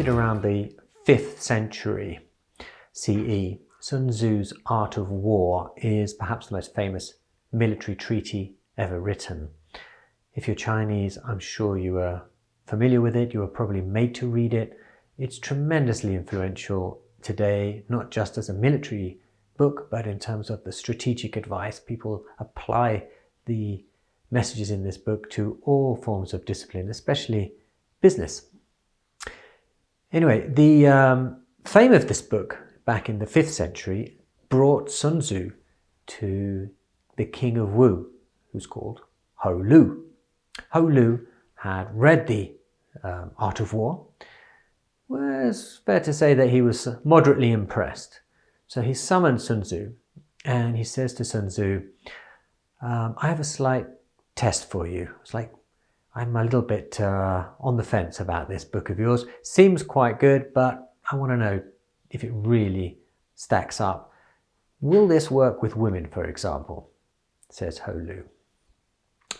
created around the 5th century CE, Sun Tzu's Art of War is perhaps the most famous military treaty ever written. If you're Chinese, I'm sure you are familiar with it. You were probably made to read it. It's tremendously influential today, not just as a military book, but in terms of the strategic advice. People apply the messages in this book to all forms of discipline, especially business. Anyway, the fame of this book back in the 5th century brought Sun Tzu to the king of Wu, who's called Ho Lu. Ho Lu had read the Art of War. Well, it's fair to say that he was moderately impressed. So he summoned Sun Tzu and he says to Sun Tzu, I have a slight test for you. It's like, I'm a little bit on the fence about this book of yours. Seems quite good, but I want to know if it really stacks up. Will this work with women, for example? Says Ho Lu.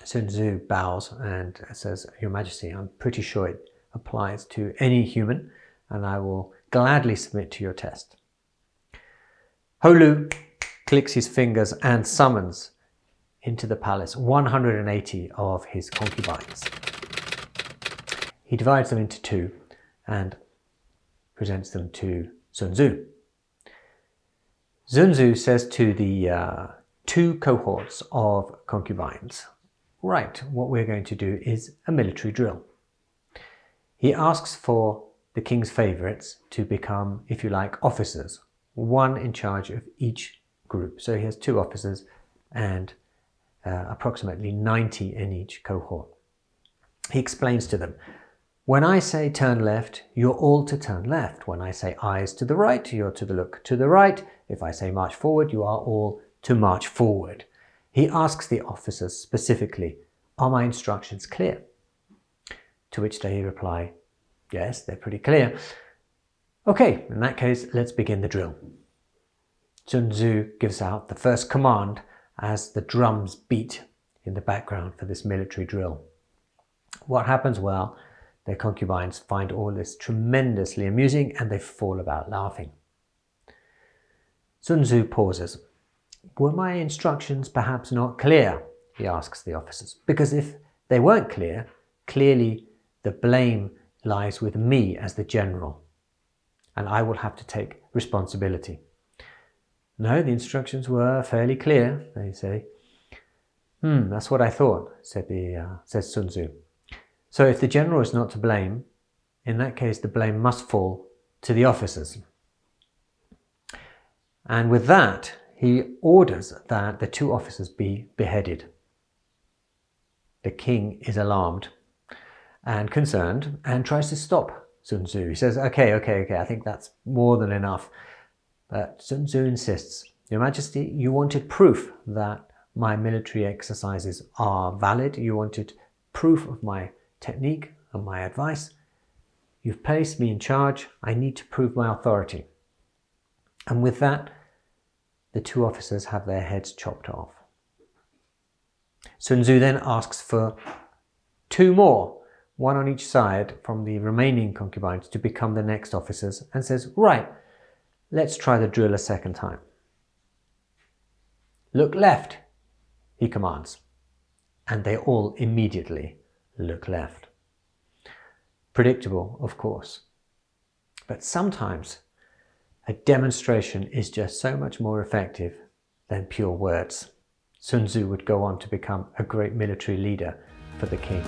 Sun Tzu bows and says, Your Majesty, I'm pretty sure it applies to any human, and I will gladly submit to your test. Ho Lu clicks his fingers and summons into the palace 180 of his concubines. He divides them into two and presents them to Sun Tzu. Sun Tzu says to the two cohorts of concubines, right, what we're going to do is a military drill. He asks for the king's favourites to become, if you like, officers, one in charge of each group. So he has 2 officers and approximately 90 in each cohort. He explains to them, when I say turn left, you're all to turn left. When I say eyes to the right, you're to look to the right. If I say march forward, you are all to march forward. He asks the officers specifically, are my instructions clear? To which they reply, yes, they're pretty clear. Okay, in that case, let's begin the drill. Sun Tzu gives out the first command as the drums beat in the background for this military drill. What happens? Well, their concubines find all this tremendously amusing and they fall about laughing. Sun Tzu pauses. Were my instructions perhaps not clear? He asks the officers. Because if they weren't clear, clearly the blame lies with me as the general, and I will have to take responsibility. No, the instructions were fairly clear, they say. That's what I thought, says Sun Tzu. So if the general is not to blame, in that case the blame must fall to the officers. And with that, he orders that the 2 officers be beheaded. The king is alarmed and concerned and tries to stop Sun Tzu. He says, okay, I think that's more than enough. But Sun Tzu insists, Your Majesty, you wanted proof that my military exercises are valid. You wanted proof of my technique and my advice. You've placed me in charge. I need to prove my authority. And with that, the 2 officers have their heads chopped off. Sun Tzu then asks for 2 more, one on each side from the remaining concubines, to become the next officers, and says, right, let's try the drill a second time. Look left, he commands, and they all immediately look left. Predictable, of course, but sometimes a demonstration is just so much more effective than pure words. Sun Tzu would go on to become a great military leader for the king.